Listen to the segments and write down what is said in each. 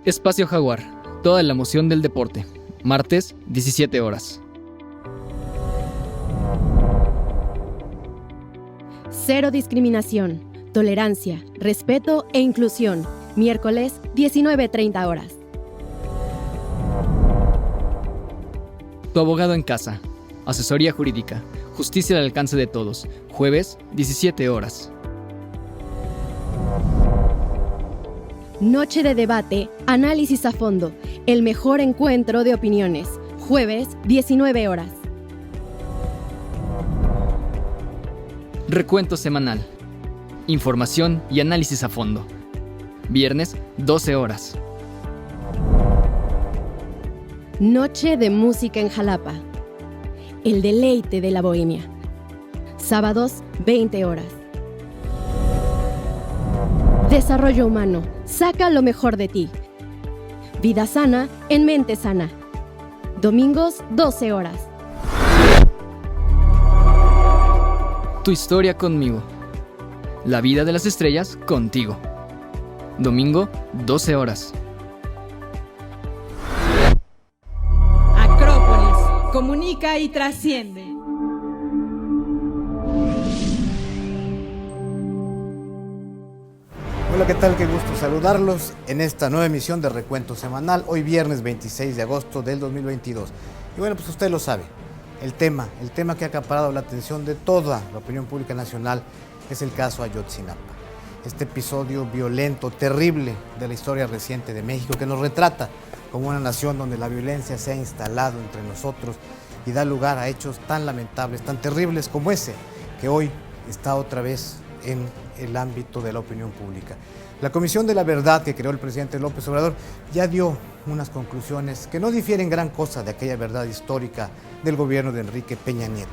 Espacio Jaguar, toda la emoción del deporte. Martes, 17 horas. Cero discriminación, tolerancia, respeto e inclusión. Miércoles, 19:30 horas. Tu abogado en casa. Asesoría jurídica. Justicia al alcance de todos. Jueves, 17 horas. Noche de debate, análisis a fondo. El mejor encuentro de opiniones. Jueves, 19 horas. Recuento semanal. Información y análisis a fondo. Viernes, 12 horas. Noche de música en Jalapa. El deleite de la bohemia. Sábados, 20 horas. Desarrollo humano. Saca lo mejor de ti. Vida sana en mente sana. Domingos, 12 horas. Tu historia conmigo. La vida de las estrellas contigo. Domingo, 12 horas. Acrópolis. Comunica y trasciende. Hola, ¿qué tal? Qué gusto saludarlos en esta nueva emisión de Recuento Semanal, hoy viernes 26 de agosto del 2022. Y bueno, pues usted lo sabe, el tema que ha acaparado la atención de toda la opinión pública nacional es el caso Ayotzinapa. Este episodio violento, terrible de la historia reciente de México, que nos retrata como una nación donde la violencia se ha instalado entre nosotros y da lugar a hechos tan lamentables, tan terribles como ese, que hoy está otra vez en el ámbito de la opinión pública. La Comisión de la Verdad que creó el presidente López Obrador ya dio unas conclusiones que no difieren gran cosa de aquella verdad histórica del gobierno de Enrique Peña Nieto,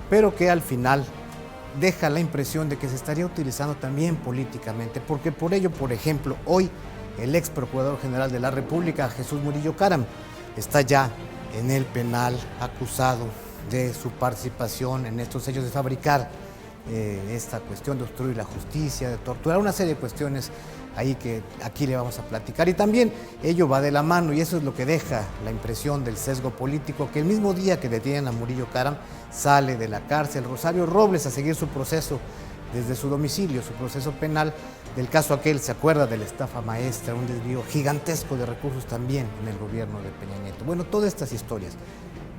pero que al final deja la impresión de que se estaría utilizando también políticamente, porque por ello, por ejemplo, hoy el ex Procurador General de la República, Jesús Murillo Caram, está ya en el penal acusado de su participación en estos hechos de fabricar esta cuestión de obstruir la justicia, de torturar, una serie de cuestiones ahí que aquí le vamos a platicar. Y también ello va de la mano, y eso es lo que deja la impresión del sesgo político, que el mismo día que detienen a Murillo Caram sale de la cárcel Rosario Robles a seguir su proceso desde su domicilio, su proceso penal del caso aquel, se acuerda de la estafa maestra, un desvío gigantesco de recursos también en el gobierno de Peña Nieto. Bueno, todas estas historias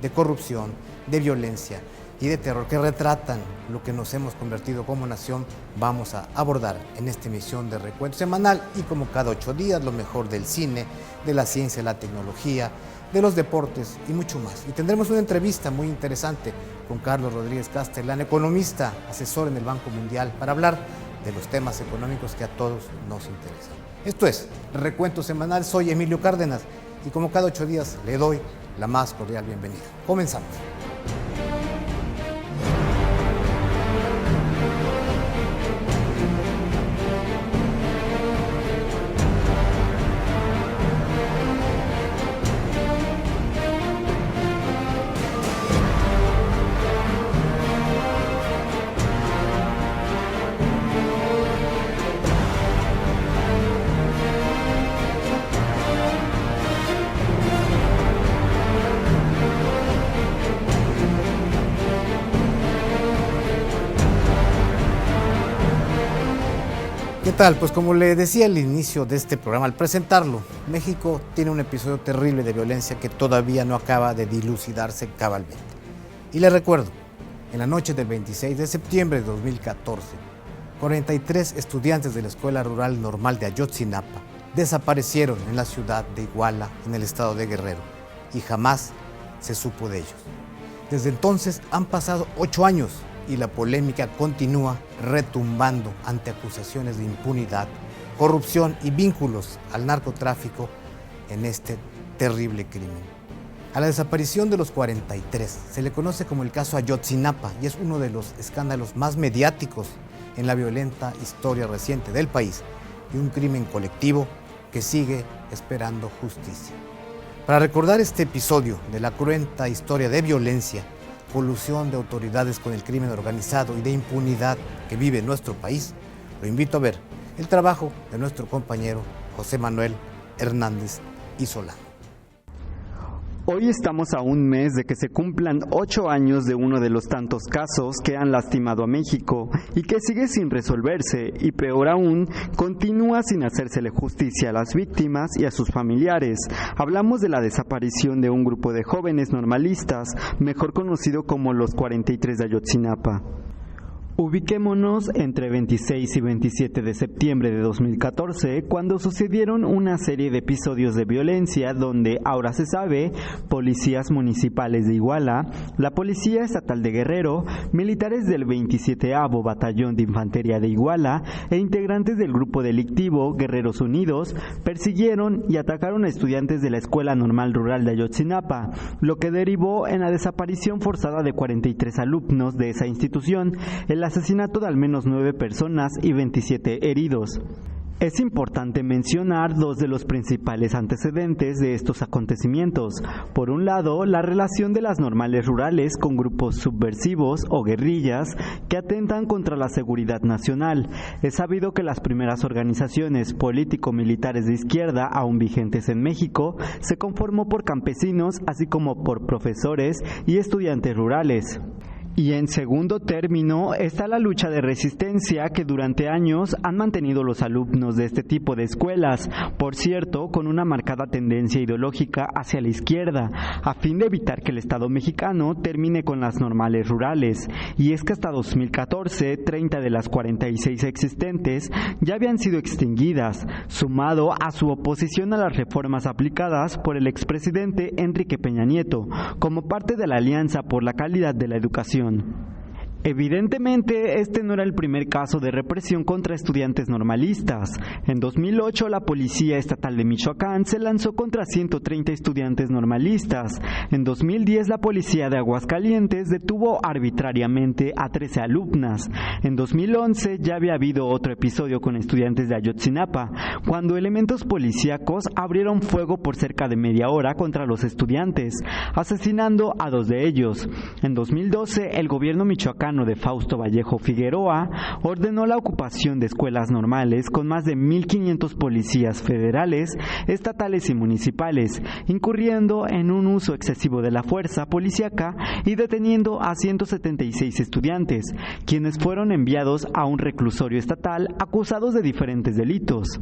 de corrupción, de violencia y de terror que retratan lo que nos hemos convertido como nación, vamos a abordar en esta emisión de Recuento Semanal, y como cada 8 días, lo mejor del cine, de la ciencia, la tecnología, de los deportes y mucho más. Y tendremos una entrevista muy interesante con Carlos Rodríguez Castellán, economista, asesor en el Banco Mundial, para hablar de los temas económicos que a todos nos interesan. Esto es Recuento Semanal, soy Emilio Cárdenas y como cada 8 días le doy la más cordial bienvenida. Comenzamos. ¿Qué tal? Pues como le decía al inicio de este programa, al presentarlo, México tiene un episodio terrible de violencia que todavía no acaba de dilucidarse cabalmente. Y le recuerdo, en la noche del 26 de septiembre de 2014, 43 estudiantes de la Escuela Rural Normal de Ayotzinapa desaparecieron en la ciudad de Iguala, en el estado de Guerrero, y jamás se supo de ellos. Desde entonces han pasado 8 años y la polémica continúa retumbando ante acusaciones de impunidad, corrupción y vínculos al narcotráfico en este terrible crimen. A la desaparición de los 43 se le conoce como el caso Ayotzinapa y es uno de los escándalos más mediáticos en la violenta historia reciente del país y un crimen colectivo que sigue esperando justicia. Para recordar este episodio de la cruenta historia de violencia, colusión de autoridades con el crimen organizado y de impunidad que vive en nuestro país, lo invito a ver el trabajo de nuestro compañero José Manuel Hernández y Solano. Hoy estamos a un mes de que se cumplan 8 años de uno de los tantos casos que han lastimado a México y que sigue sin resolverse y, peor aún, continúa sin hacérsele justicia a las víctimas y a sus familiares. Hablamos de la desaparición de un grupo de jóvenes normalistas, mejor conocido como los 43 de Ayotzinapa. Ubiquémonos entre 26 y 27 de septiembre de 2014, cuando sucedieron una serie de episodios de violencia donde, ahora se sabe, policías municipales de Iguala, la Policía Estatal de Guerrero, militares del 27º Batallón de Infantería de Iguala e integrantes del grupo delictivo Guerreros Unidos persiguieron y atacaron a estudiantes de la Escuela Normal Rural de Ayotzinapa, lo que derivó en la desaparición forzada de 43 alumnos de esa institución, el asesinato de al menos 9 personas y 27 heridos. Es importante mencionar dos de los principales antecedentes de estos acontecimientos. Por un lado, la relación de las normales rurales con grupos subversivos o guerrillas que atentan contra la seguridad nacional. Es sabido que las primeras organizaciones político-militares de izquierda aún vigentes en México se conformó por campesinos, así como por profesores y estudiantes rurales. Y en segundo término está la lucha de resistencia que durante años han mantenido los alumnos de este tipo de escuelas, por cierto, con una marcada tendencia ideológica hacia la izquierda, a fin de evitar que el Estado mexicano termine con las normales rurales. Y es que hasta 2014, 30 de las 46 existentes ya habían sido extinguidas, sumado a su oposición a las reformas aplicadas por el expresidente Enrique Peña Nieto, como parte de la Alianza por la Calidad de la Educación. Evidentemente, este no era el primer caso de represión contra estudiantes normalistas. En 2008, la Policía Estatal de Michoacán se lanzó contra 130 estudiantes normalistas. En 2010, la Policía de Aguascalientes detuvo arbitrariamente a 13 alumnas. En 2011, ya había habido otro episodio con estudiantes de Ayotzinapa, cuando elementos policíacos abrieron fuego por cerca de media hora contra los estudiantes, asesinando a 2 de ellos. En 2012, el gobierno michoacán de Fausto Vallejo Figueroa ordenó la ocupación de escuelas normales con más de 1,500 policías federales, estatales y municipales, incurriendo en un uso excesivo de la fuerza policíaca y deteniendo a 176 estudiantes, quienes fueron enviados a un reclusorio estatal acusados de diferentes delitos.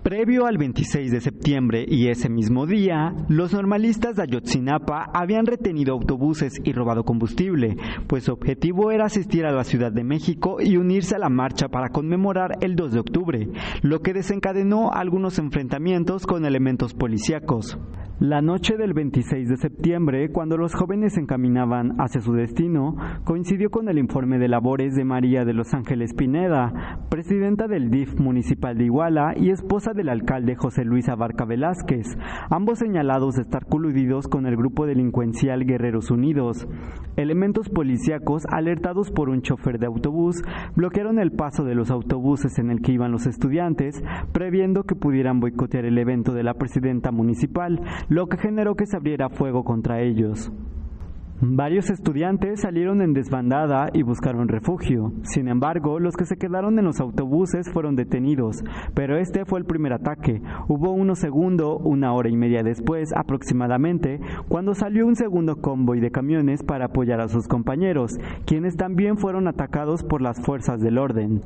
Previo al 26 de septiembre y ese mismo día, los normalistas de Ayotzinapa habían retenido autobuses y robado combustible, pues su objetivo era asistir a la Ciudad de México y unirse a la marcha para conmemorar el 2 de octubre, lo que desencadenó algunos enfrentamientos con elementos policíacos. La noche del 26 de septiembre, cuando los jóvenes se encaminaban hacia su destino, coincidió con el informe de labores de María de los Ángeles Pineda, presidenta del DIF municipal de Iguala y esposa del alcalde José Luis Abarca Velázquez, ambos señalados de estar coludidos con el grupo delincuencial Guerreros Unidos. Elementos policíacos, alertados por un chofer de autobús, bloquearon el paso de los autobuses en el que iban los estudiantes, previendo que pudieran boicotear el evento de la presidenta municipal, lo que generó que se abriera fuego contra ellos. Varios estudiantes salieron en desbandada y buscaron refugio. Sin embargo, los que se quedaron en los autobuses fueron detenidos, pero este fue el primer ataque. Hubo uno segundo, 1 hora y media después aproximadamente, cuando salió un segundo convoy de camiones para apoyar a sus compañeros, quienes también fueron atacados por las fuerzas del orden.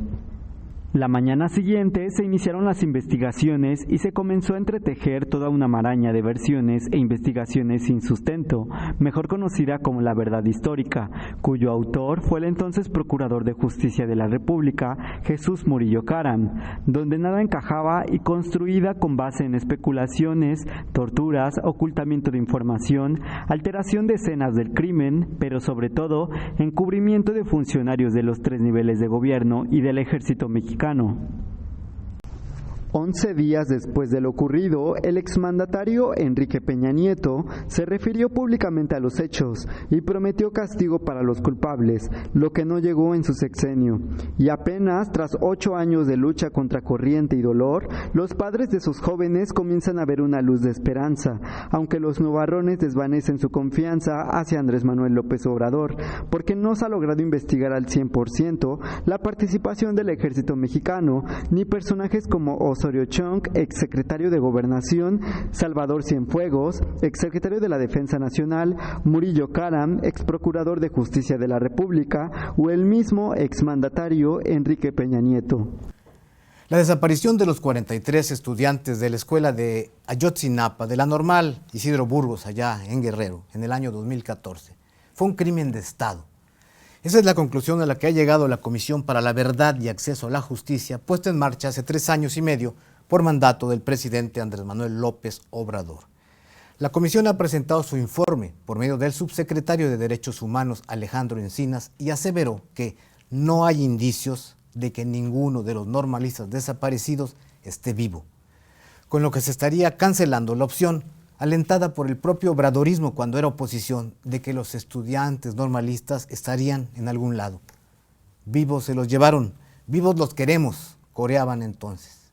La mañana siguiente se iniciaron las investigaciones y se comenzó a entretejer toda una maraña de versiones e investigaciones sin sustento, mejor conocida como la verdad histórica, cuyo autor fue el entonces Procurador de Justicia de la República, Jesús Murillo Caram, donde nada encajaba y construida con base en especulaciones, torturas, ocultamiento de información, alteración de escenas del crimen, pero sobre todo encubrimiento de funcionarios de los 3 niveles de gobierno y del ejército mexicano. 11 días después de lo ocurrido, el exmandatario Enrique Peña Nieto se refirió públicamente a los hechos y prometió castigo para los culpables, lo que no llegó en su sexenio. Y apenas tras 8 años de lucha contra corriente y dolor, los padres de sus jóvenes comienzan a ver una luz de esperanza, aunque los nubarrones desvanecen su confianza hacia Andrés Manuel López Obrador, porque no se ha logrado investigar al 100% la participación del ejército mexicano, ni personajes como Osorio Chong, exsecretario de Gobernación, Salvador Cienfuegos, exsecretario de la Defensa Nacional, Murillo Karam, exprocurador de Justicia de la República, o el mismo exmandatario Enrique Peña Nieto. La desaparición de los 43 estudiantes de la escuela de Ayotzinapa, de la Normal Isidro Burgos, allá en Guerrero, en el año 2014, fue un crimen de Estado. Esa es la conclusión a la que ha llegado la Comisión para la Verdad y Acceso a la Justicia, puesta en marcha hace 3 años y medio por mandato del presidente Andrés Manuel López Obrador. La comisión ha presentado su informe por medio del subsecretario de Derechos Humanos Alejandro Encinas y aseveró que no hay indicios de que ninguno de los normalistas desaparecidos esté vivo, con lo que se estaría cancelando la opción, alentada por el propio obradorismo cuando era oposición, de que los estudiantes normalistas estarían en algún lado. Vivos se los llevaron, vivos los queremos, coreaban entonces.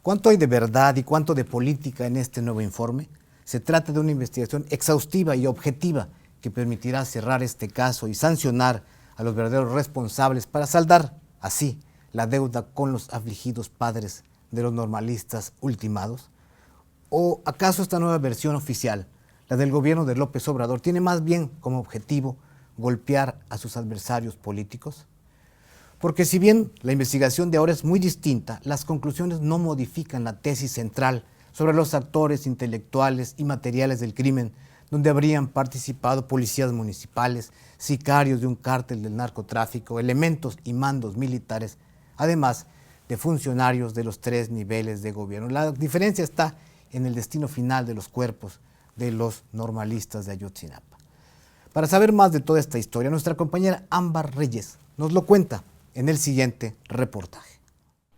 ¿Cuánto hay de verdad y cuánto de política en este nuevo informe? Se trata de una investigación exhaustiva y objetiva que permitirá cerrar este caso y sancionar a los verdaderos responsables para saldar así la deuda con los afligidos padres de los normalistas ultimados. ¿O acaso esta nueva versión oficial, la del gobierno de López Obrador, tiene más bien como objetivo golpear a sus adversarios políticos? Porque si bien la investigación de ahora es muy distinta, las conclusiones no modifican la tesis central sobre los actores intelectuales y materiales del crimen, donde habrían participado policías municipales, sicarios de un cártel del narcotráfico, elementos y mandos militares, además de funcionarios de los 3 niveles de gobierno. La diferencia está en el destino final de los cuerpos de los normalistas de Ayotzinapa. Para saber más de toda esta historia, nuestra compañera Ámbar Reyes nos lo cuenta en el siguiente reportaje.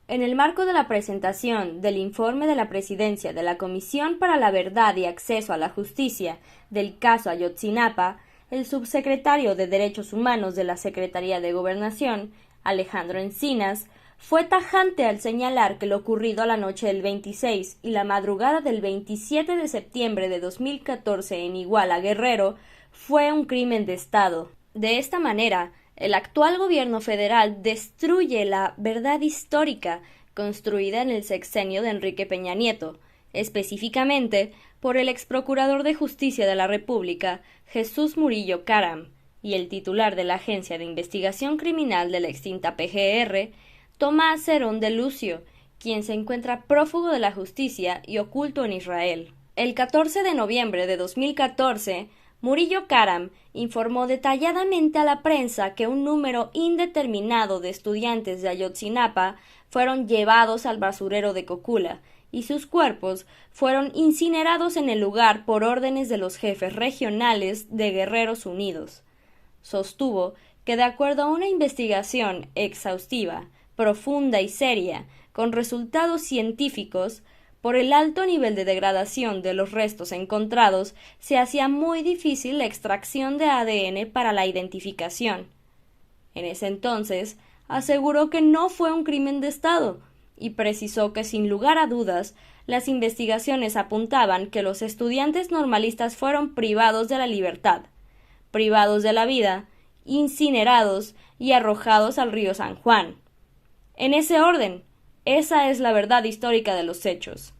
En el marco de la presentación del informe de la Presidencia de la Comisión para la Verdad y Acceso a la Justicia del caso Ayotzinapa, el subsecretario de Derechos Humanos de la Secretaría de Gobernación, Alejandro Encinas, fue tajante al señalar que lo ocurrido a la noche del 26 y la madrugada del 27 de septiembre de 2014 en Iguala, Guerrero, fue un crimen de Estado. De esta manera, el actual gobierno federal destruye la verdad histórica construida en el sexenio de Enrique Peña Nieto, específicamente por el exprocurador de Justicia de la República, Jesús Murillo Karam, y el titular de la Agencia de Investigación Criminal de la extinta PGR, Tomás Herón de Lucio, quien se encuentra prófugo de la justicia y oculto en Israel. El 14 de noviembre de 2014, Murillo Karam informó detalladamente a la prensa que un número indeterminado de estudiantes de Ayotzinapa fueron llevados al basurero de Cocula y sus cuerpos fueron incinerados en el lugar por órdenes de los jefes regionales de Guerreros Unidos. Sostuvo que de acuerdo a una investigación exhaustiva, profunda y seria, con resultados científicos, por el alto nivel de degradación de los restos encontrados, se hacía muy difícil la extracción de ADN para la identificación. En ese entonces, aseguró que no fue un crimen de Estado, y precisó que sin lugar a dudas, las investigaciones apuntaban que los estudiantes normalistas fueron privados de la libertad, privados de la vida, incinerados y arrojados al río San Juan. En ese orden, esa es la verdad histórica de los hechos.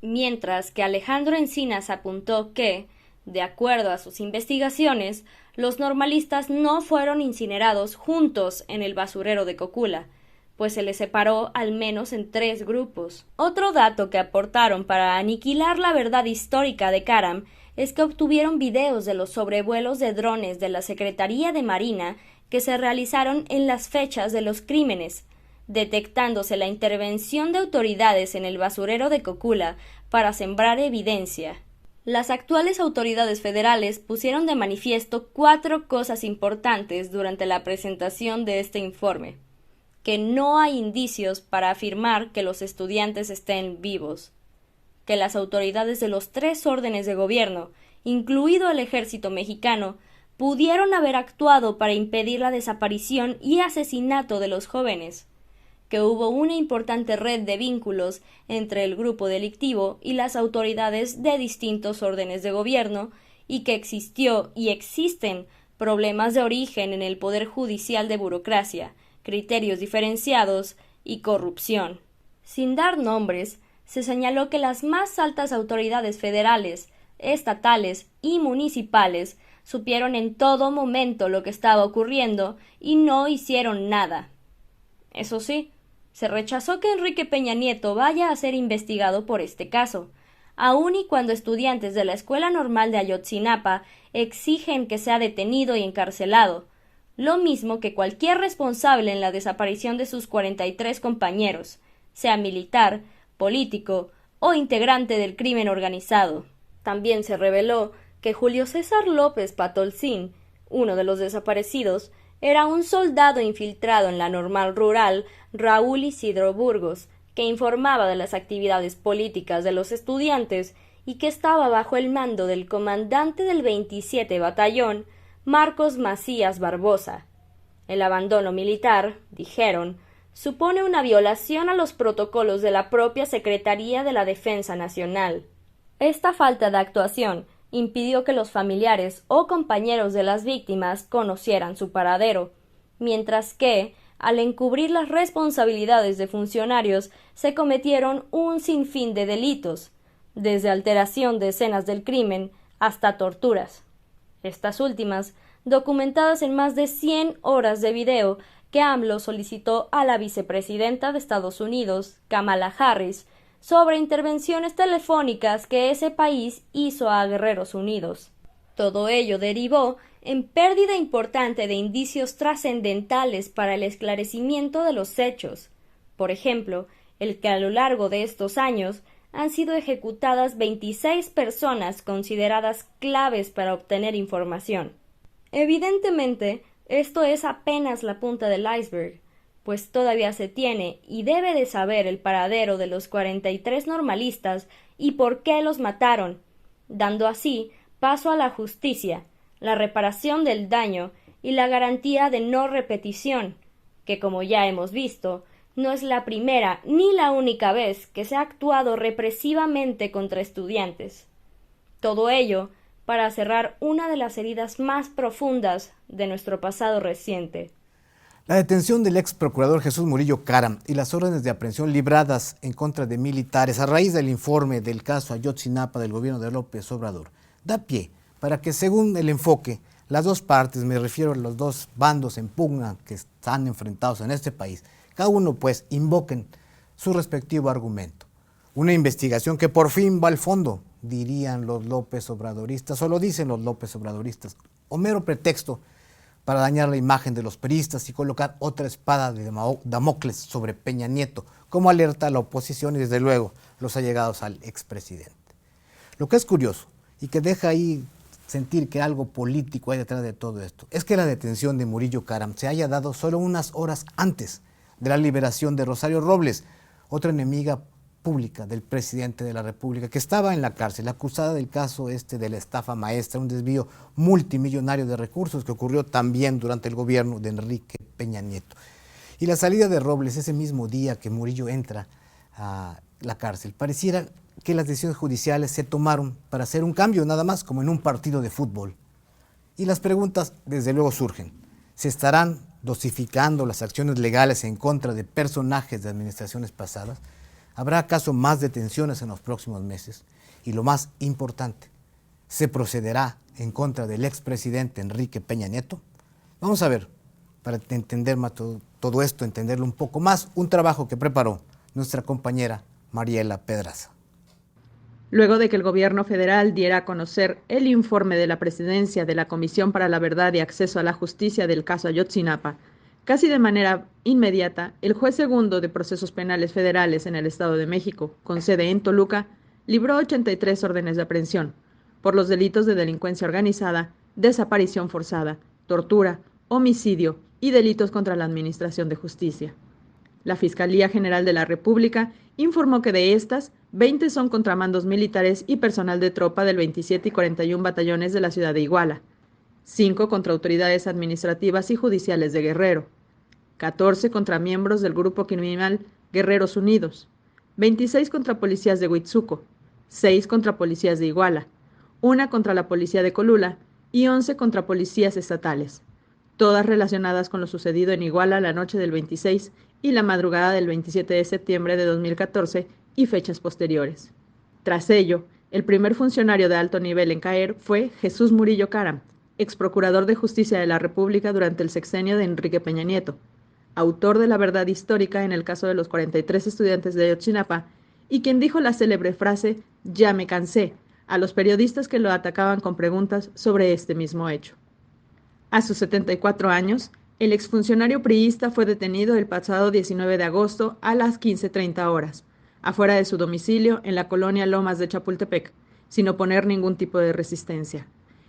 Mientras que Alejandro Encinas apuntó que, de acuerdo a sus investigaciones, los normalistas no fueron incinerados juntos en el basurero de Cocula, pues se les separó al menos en 3 grupos. Otro dato que aportaron para aniquilar la verdad histórica de Karam es que obtuvieron videos de los sobrevuelos de drones de la Secretaría de Marina que se realizaron en las fechas de los crímenes, detectándose la intervención de autoridades en el basurero de Cocula para sembrar evidencia. Las actuales autoridades federales pusieron de manifiesto 4 cosas importantes durante la presentación de este informe: que no hay indicios para afirmar que los estudiantes estén vivos, que las autoridades de los 3 órdenes de gobierno, incluido el ejército mexicano, pudieron haber actuado para impedir la desaparición y asesinato de los jóvenes, que hubo una importante red de vínculos entre el grupo delictivo y las autoridades de distintos órdenes de gobierno y que existió y existen problemas de origen en el Poder Judicial de burocracia, criterios diferenciados y corrupción. Sin dar nombres, se señaló que las más altas autoridades federales, estatales y municipales supieron en todo momento lo que estaba ocurriendo y no hicieron nada. Eso sí, se rechazó que Enrique Peña Nieto vaya a ser investigado por este caso, aun y cuando estudiantes de la Escuela Normal de Ayotzinapa exigen que sea detenido y encarcelado, lo mismo que cualquier responsable en la desaparición de sus 43 compañeros, sea militar, político o integrante del crimen organizado. También se reveló que Julio César López Patolcín, uno de los desaparecidos, era un soldado infiltrado en la Normal Rural Raúl Isidro Burgos, que informaba de las actividades políticas de los estudiantes y que estaba bajo el mando del comandante del 27 Batallón, Marcos Macías Barbosa. El abandono militar, dijeron, supone una violación a los protocolos de la propia Secretaría de la Defensa Nacional. Esta falta de actuación impidió que los familiares o compañeros de las víctimas conocieran su paradero, mientras que, al encubrir las responsabilidades de funcionarios, se cometieron un sinfín de delitos, desde alteración de escenas del crimen hasta torturas. Estas últimas, documentadas en más de 100 horas de video que AMLO solicitó a la vicepresidenta de Estados Unidos, Kamala Harris, sobre intervenciones telefónicas que ese país hizo a Guerreros Unidos. Todo ello derivó en pérdida importante de indicios trascendentales para el esclarecimiento de los hechos. Por ejemplo, el que a lo largo de estos años han sido ejecutadas 26 personas consideradas claves para obtener información. Evidentemente, esto es apenas la punta del iceberg, pues todavía se tiene y debe de saber el paradero de los 43 normalistas y por qué los mataron, dando así paso a la justicia, la reparación del daño y la garantía de no repetición, que como ya hemos visto, no es la primera ni la única vez que se ha actuado represivamente contra estudiantes. Todo ello para cerrar una de las heridas más profundas de nuestro pasado reciente. La detención del ex procurador Jesús Murillo Caram y las órdenes de aprehensión libradas en contra de militares a raíz del informe del caso Ayotzinapa del gobierno de López Obrador da pie para que, según el enfoque, las dos partes, me refiero a los dos bandos en pugna que están enfrentados en este país, cada uno pues invoquen su respectivo argumento. Una investigación que por fin va al fondo, dirían los López Obradoristas, o lo dicen los López Obradoristas, o mero pretexto para dañar la imagen de los peristas y colocar otra espada de Damocles sobre Peña Nieto, como alerta a la oposición y desde luego los allegados al expresidente. Lo que es curioso y que deja ahí sentir que algo político hay detrás de todo esto, es que la detención de Murillo Caram se haya dado solo unas horas antes de la liberación de Rosario Robles, otra enemiga pública del presidente de la República, que estaba en la cárcel, acusada del caso de la estafa maestra, un desvío multimillonario de recursos que ocurrió también durante el gobierno de Enrique Peña Nieto. Y la salida de Robles ese mismo día que Murillo entra a la cárcel, pareciera que las decisiones judiciales se tomaron para hacer un cambio, nada más como en un partido de fútbol. Y las preguntas desde luego surgen. ¿Se estarán dosificando las acciones legales en contra de personajes de administraciones pasadas? ¿Habrá acaso más detenciones en los próximos meses? Y lo más importante, ¿se procederá en contra del expresidente Enrique Peña Nieto? Vamos a ver, para entender más todo esto, entenderlo un poco más, un trabajo que preparó nuestra compañera Mariela Pedraza. Luego de que el gobierno federal diera a conocer el informe de la presidencia de la Comisión para la Verdad y Acceso a la Justicia del caso Ayotzinapa, casi de manera inmediata, el juez segundo de procesos penales federales en el Estado de México, con sede en Toluca, libró 83 órdenes de aprehensión por los delitos de delincuencia organizada, desaparición forzada, tortura, homicidio y delitos contra la Administración de Justicia. La Fiscalía General de la República informó que de estas, 20 son contra mandos militares y personal de tropa del 27 y 41 batallones de la ciudad de Iguala, 5 contra autoridades administrativas y judiciales de Guerrero, 14 contra miembros del grupo criminal Guerreros Unidos, 26 contra policías de Huitzuco, 6 contra policías de Iguala, 1 contra la policía de Colula y 11 contra policías estatales, todas relacionadas con lo sucedido en Iguala la noche del 26 y la madrugada del 27 de septiembre de 2014 y fechas posteriores. Tras ello, el primer funcionario de alto nivel en caer fue Jesús Murillo Caram, ex procurador de Justicia de la República durante el sexenio de Enrique Peña Nieto, autor de la verdad histórica en el caso de los 43 estudiantes de Ayotzinapa, y quien dijo la célebre frase «Ya me cansé» a los periodistas que lo atacaban con preguntas sobre este mismo hecho. A sus 74 años, el exfuncionario priista fue detenido el pasado 19 de agosto a las 15:30 horas, afuera de su domicilio en la colonia Lomas de Chapultepec, sin oponer ningún tipo de resistencia.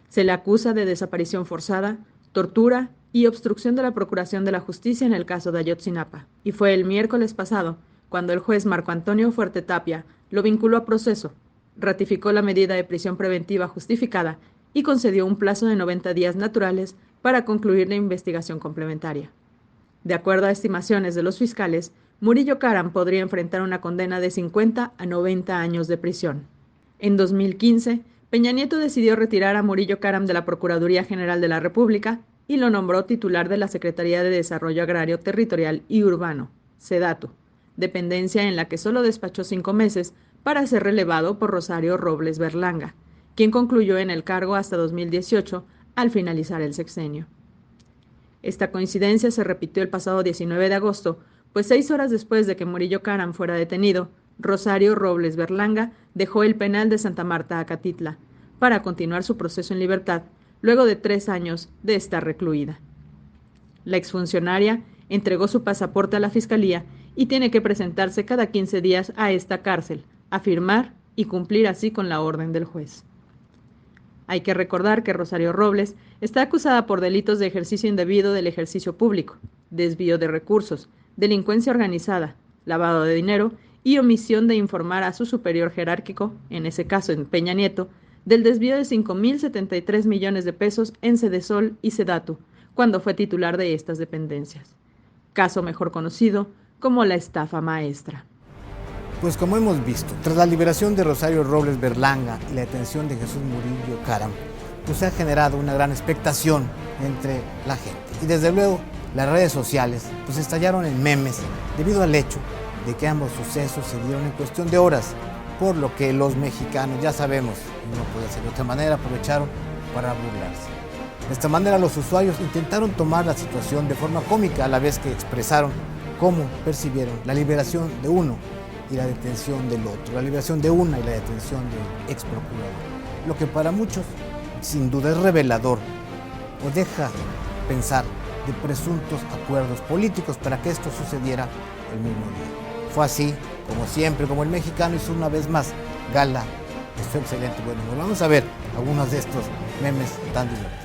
Se le acusa de desaparición forzada, tortura y obstrucción de la Procuración de la Justicia en el caso de Ayotzinapa, y fue el miércoles pasado cuando el juez Marco Antonio Fuertetapia lo vinculó a proceso, ratificó la medida de prisión preventiva justificada y concedió un plazo de 90 días naturales para concluir la investigación complementaria. De acuerdo a estimaciones de los fiscales, Murillo Caram podría enfrentar una condena de 50 a 90 años de prisión. En 2015, Peña Nieto decidió retirar a Murillo Caram de la Procuraduría General de la República y lo nombró titular de la Secretaría de Desarrollo Agrario Territorial y Urbano, SEDATU, dependencia en la que solo despachó 5 meses para ser relevado por Rosario Robles Berlanga, quien concluyó en el cargo hasta 2018 al finalizar el sexenio. Esta coincidencia se repitió el pasado 19 de agosto, pues 6 horas después de que Murillo Caram fuera detenido, Rosario Robles Berlanga dejó el penal de Santa Marta Acatitla para continuar su proceso en libertad, luego de 3 años de estar recluida. La exfuncionaria entregó su pasaporte a la Fiscalía y tiene que presentarse cada 15 días a esta cárcel, a firmar y cumplir así con la orden del juez. Hay que recordar que Rosario Robles está acusada por delitos de ejercicio indebido del ejercicio público, desvío de recursos, delincuencia organizada, lavado de dinero y omisión de informar a su superior jerárquico, en ese caso en Peña Nieto, del desvío de 5.073 millones de pesos en Sedesol y Sedatu, cuando fue titular de estas dependencias. Caso mejor conocido como la estafa maestra. Pues como hemos visto, tras la liberación de Rosario Robles Berlanga y la detención de Jesús Murillo Caram, pues se ha generado una gran expectación entre la gente. Y desde luego, las redes sociales pues estallaron en memes debido al hecho de que ambos sucesos se dieron en cuestión de horas, por lo que los mexicanos, ya sabemos, y no puede ser de otra manera, aprovecharon para burlarse. De esta manera los usuarios intentaron tomar la situación de forma cómica, a la vez que expresaron cómo percibieron la liberación de uno y la detención del otro, la liberación de una y la detención del ex procurador. Lo que para muchos sin duda es revelador o deja pensar de presuntos acuerdos políticos para que esto sucediera el mismo día. Fue así, como siempre, como el mexicano hizo una vez más gala de su excelente buen humor. Vamos a ver algunos de estos memes tan divertidos.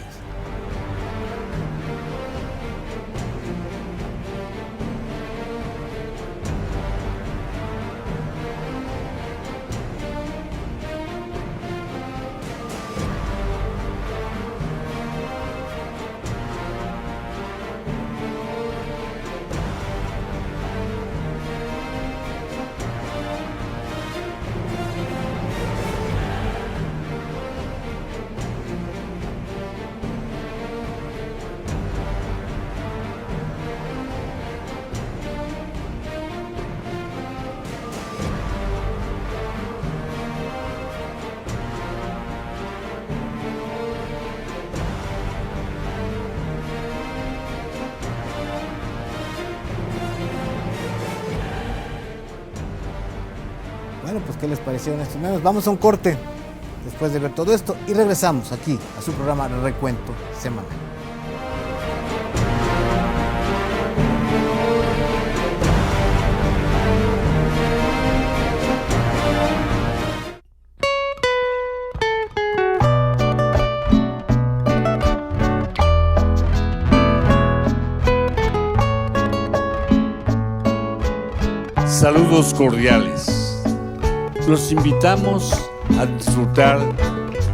Bueno, pues ¿qué les parecieron estos memes? Vamos a un corte después de ver todo esto y regresamos aquí a su programa Recuento Semanal. Saludos cordiales. Los invitamos a disfrutar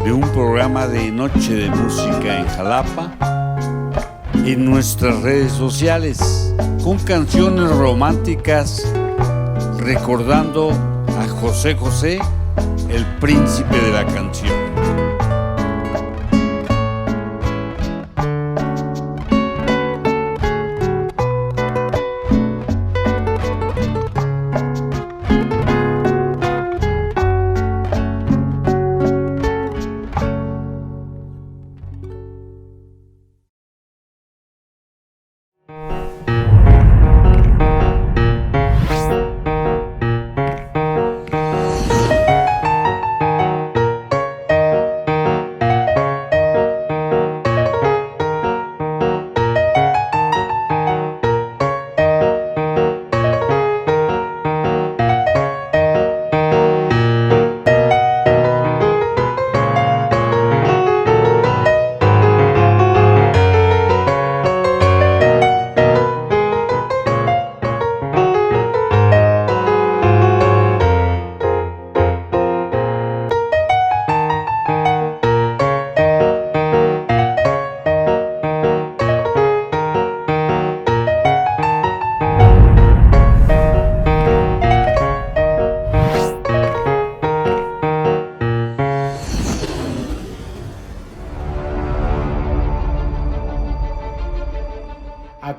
de un programa de Noche de Música en Jalapa en nuestras redes sociales con canciones románticas recordando a José José, el príncipe de la canción.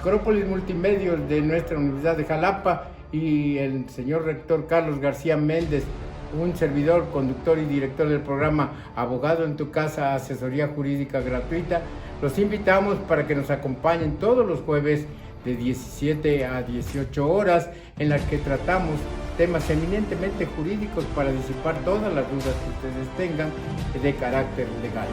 Acrópolis Multimedios de nuestra Universidad de Jalapa y el señor rector Carlos García Méndez, un servidor, conductor y director del programa Abogado en tu Casa, asesoría jurídica gratuita, los invitamos para que nos acompañen todos los jueves de 17 a 18 horas, en las que tratamos temas eminentemente jurídicos para disipar todas las dudas que ustedes tengan de carácter legal.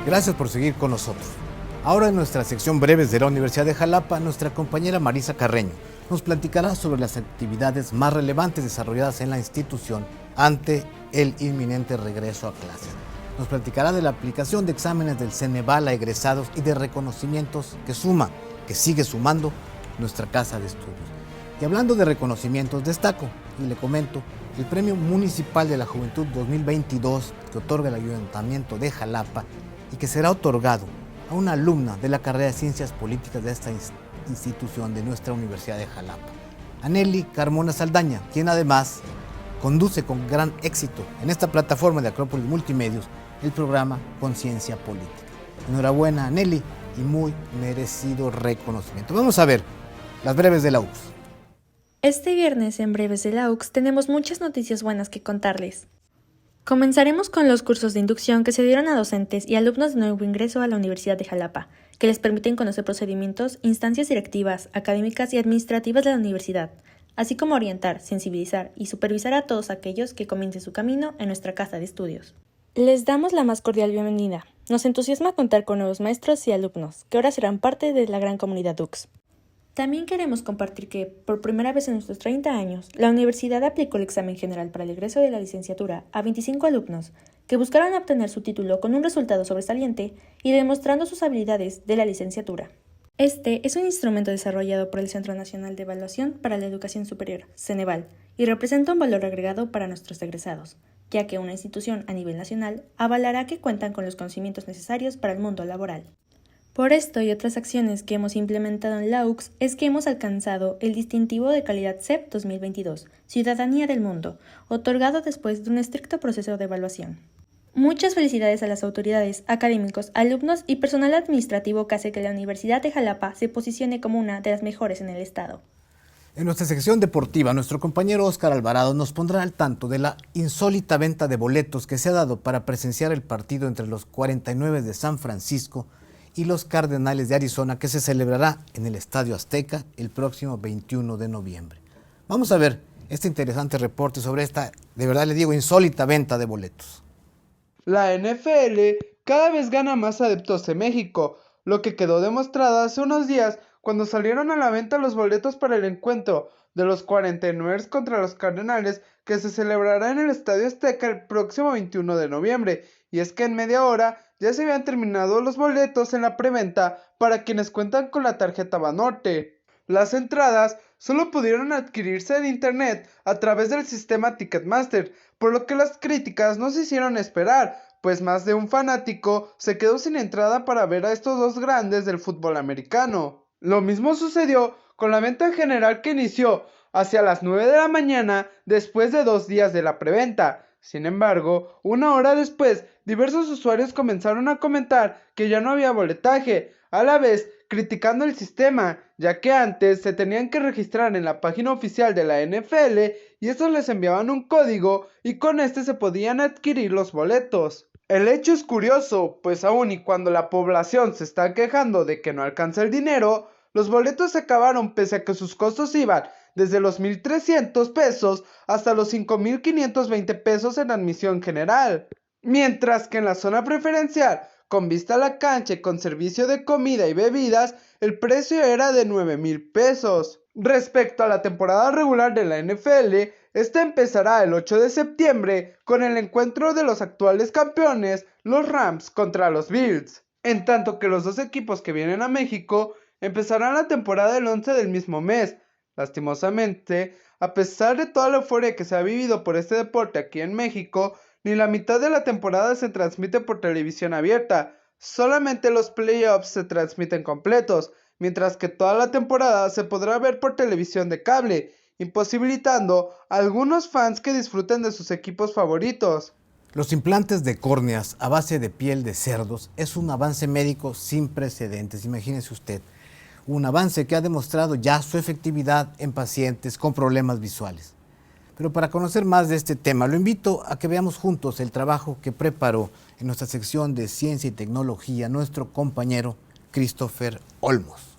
Gracias por seguir con nosotros. Ahora en nuestra sección Breves de la Universidad de Jalapa, nuestra compañera Marisa Carreño nos platicará sobre las actividades más relevantes desarrolladas en la institución ante el inminente regreso a clases. Nos platicará de la aplicación de exámenes del Ceneval a egresados y de reconocimientos que sigue sumando nuestra casa de estudios. Y hablando de reconocimientos, destaco y le comento el Premio Municipal de la Juventud 2022 que otorga el Ayuntamiento de Jalapa y que será otorgado a una alumna de la carrera de Ciencias Políticas de esta institución de nuestra Universidad de Jalapa, Anely Carmona Saldaña, quien además conduce con gran éxito en esta plataforma de Acrópolis Multimedios el programa Conciencia Política. Enhorabuena, Anely, y muy merecido reconocimiento. Vamos a ver las breves de la UX. Este viernes en Breves de la UX tenemos muchas noticias buenas que contarles. Comenzaremos con los cursos de inducción que se dieron a docentes y alumnos de nuevo ingreso a la Universidad de Jalapa, que les permiten conocer procedimientos, instancias directivas, académicas y administrativas de la universidad, así como orientar, sensibilizar y supervisar a todos aquellos que comiencen su camino en nuestra casa de estudios. Les damos la más cordial bienvenida. Nos entusiasma contar con nuevos maestros y alumnos, que ahora serán parte de la gran comunidad UX. También queremos compartir que, por primera vez en nuestros 30 años, la universidad aplicó el examen general para el egreso de la licenciatura a 25 alumnos que buscaron obtener su título con un resultado sobresaliente y demostrando sus habilidades de la licenciatura. Este es un instrumento desarrollado por el Centro Nacional de Evaluación para la Educación Superior, Ceneval, y representa un valor agregado para nuestros egresados, ya que una institución a nivel nacional avalará que cuentan con los conocimientos necesarios para el mundo laboral. Por esto y otras acciones que hemos implementado en la UX es que hemos alcanzado el distintivo de calidad CEP 2022, Ciudadanía del Mundo, otorgado después de un estricto proceso de evaluación. Muchas felicidades a las autoridades, académicos, alumnos y personal administrativo que hace que la Universidad de Jalapa se posicione como una de las mejores en el estado. En nuestra sección deportiva, nuestro compañero Óscar Alvarado nos pondrá al tanto de la insólita venta de boletos que se ha dado para presenciar el partido entre los 49 de San Francisco y los Cardenales de Arizona, que se celebrará en el Estadio Azteca el próximo 21 de noviembre. Vamos a ver este interesante reporte sobre esta, de verdad le digo, insólita venta de boletos. La NFL cada vez gana más adeptos en México, lo que quedó demostrado hace unos días cuando salieron a la venta los boletos para el encuentro de los 49 contra los Cardenales, que se celebrará en el Estadio Azteca el próximo 21 de noviembre, y es que en media hora ya se habían terminado los boletos en la preventa para quienes cuentan con la tarjeta Banorte. Las entradas solo pudieron adquirirse en internet a través del sistema Ticketmaster, por lo que las críticas no se hicieron esperar, pues más de un fanático se quedó sin entrada para ver a estos dos grandes del fútbol americano. Lo mismo sucedió con la venta general que inició hacia las 9 de la mañana después de 2 días de la preventa. Sin embargo, una hora después, diversos usuarios comenzaron a comentar que ya no había boletaje, a la vez criticando el sistema, ya que antes se tenían que registrar en la página oficial de la NFL y estos les enviaban un código y con este se podían adquirir los boletos. El hecho es curioso, pues aún y cuando la población se está quejando de que no alcanza el dinero, los boletos se acabaron pese a que sus costos iban desde los 1,300 pesos hasta los 5,520 pesos en admisión general. Mientras que en la zona preferencial, con vista a la cancha y con servicio de comida y bebidas, el precio era de 9,000 pesos. Respecto a la temporada regular de la NFL, Este empezará el 8 de septiembre con el encuentro de los actuales campeones, los Rams, contra los Bills, en tanto que los dos equipos que vienen a México empezarán la temporada el 11 del mismo mes. Lastimosamente, a pesar de toda la euforia que se ha vivido por este deporte aquí en México, ni la mitad de la temporada se transmite por televisión abierta, solamente los playoffs se transmiten completos, mientras que toda la temporada se podrá ver por televisión de cable, imposibilitando a algunos fans que disfruten de sus equipos favoritos. Los implantes de córneas a base de piel de cerdos es un avance médico sin precedentes, imagínese usted. Un avance que ha demostrado ya su efectividad en pacientes con problemas visuales. Pero para conocer más de este tema, lo invito a que veamos juntos el trabajo que preparó en nuestra sección de Ciencia y Tecnología nuestro compañero Christopher Olmos.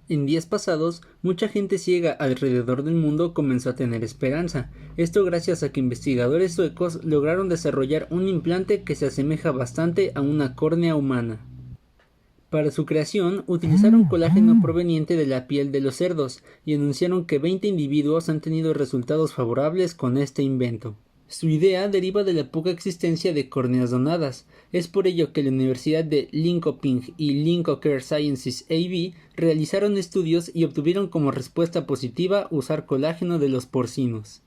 En días pasados, mucha gente ciega alrededor del mundo comenzó a tener esperanza. Esto gracias a que investigadores suecos lograron desarrollar un implante que se asemeja bastante a una córnea humana. Para su creación, utilizaron colágeno proveniente de la piel de los cerdos y anunciaron que 20 individuos han tenido resultados favorables con este invento. Su idea deriva de la poca existencia de córneas donadas. Es por ello que la Universidad de Linköping y Linköping Sciences AB realizaron estudios y obtuvieron como respuesta positiva usar colágeno de los porcinos.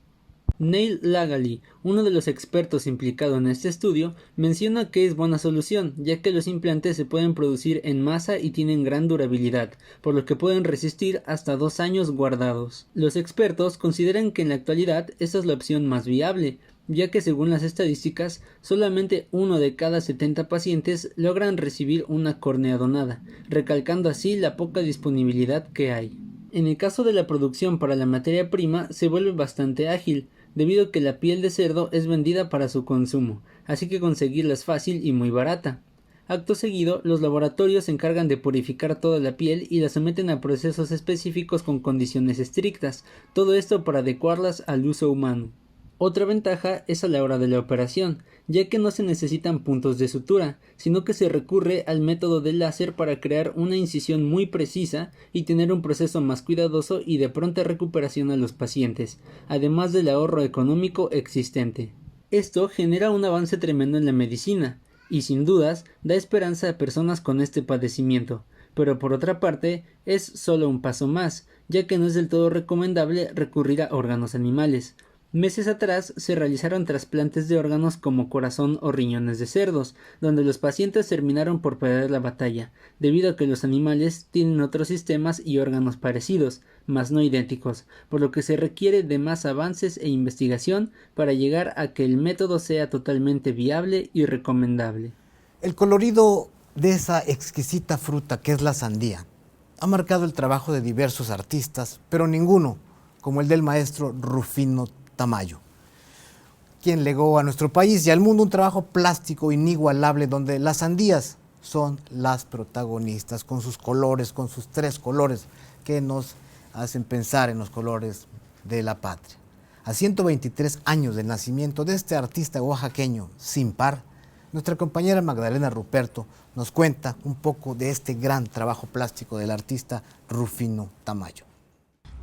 Neil Lagali, uno de los expertos implicados en este estudio, menciona que es buena solución, ya que los implantes se pueden producir en masa y tienen gran durabilidad, por lo que pueden resistir hasta 2 años guardados. Los expertos consideran que en la actualidad esta es la opción más viable, ya que según las estadísticas, solamente 1 de cada 70 pacientes logran recibir una córnea donada, recalcando así la poca disponibilidad que hay. En el caso de la producción para la materia prima se vuelve bastante ágil, debido a que la piel de cerdo es vendida para su consumo, así que conseguirla es fácil y muy barata. Acto seguido, los laboratorios se encargan de purificar toda la piel y la someten a procesos específicos con condiciones estrictas, todo esto para adecuarlas al uso humano. Otra ventaja es a la hora de la operación, ya que no se necesitan puntos de sutura, sino que se recurre al método del láser para crear una incisión muy precisa y tener un proceso más cuidadoso y de pronta recuperación a los pacientes, además del ahorro económico existente. Esto genera un avance tremendo en la medicina, y sin dudas da esperanza a personas con este padecimiento, pero por otra parte es solo un paso más, ya que no es del todo recomendable recurrir a órganos animales. Meses atrás se realizaron trasplantes de órganos como corazón o riñones de cerdos, donde los pacientes terminaron por perder la batalla, debido a que los animales tienen otros sistemas y órganos parecidos, mas no idénticos, por lo que se requiere de más avances e investigación para llegar a que el método sea totalmente viable y recomendable. El colorido de esa exquisita fruta que es la sandía ha marcado el trabajo de diversos artistas, pero ninguno como el del maestro Rufino Tamayo, quien legó a nuestro país y al mundo un trabajo plástico inigualable donde las sandías son las protagonistas con sus colores, con sus 3 colores que nos hacen pensar en los colores de la patria. A 123 años del nacimiento de este artista oaxaqueño sin par, nuestra compañera Magdalena Ruperto nos cuenta un poco de este gran trabajo plástico del artista Rufino Tamayo.